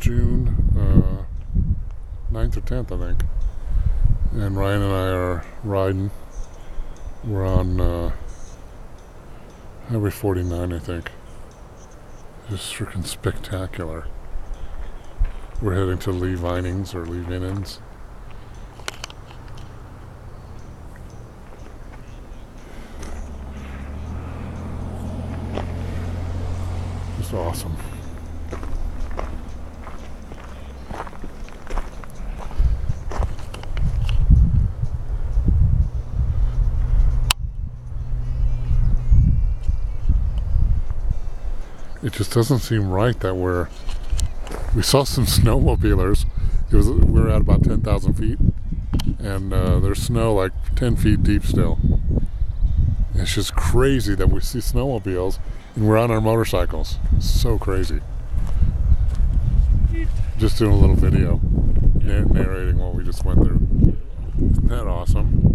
June 9th or 10th, I think. And Ryan and I are riding. We're on Highway 49, I think. Just freaking spectacular. We're heading to Lee Vinings or Lee Vinings. Just awesome. It just doesn't seem right that we saw some snowmobilers. We were at about 10,000 feet, and there's snow like 10 feet deep still. It's just crazy that we see snowmobiles and we're on our motorcycles. It's so crazy. Just doing a little video narrating what we just went through. Isn't that awesome?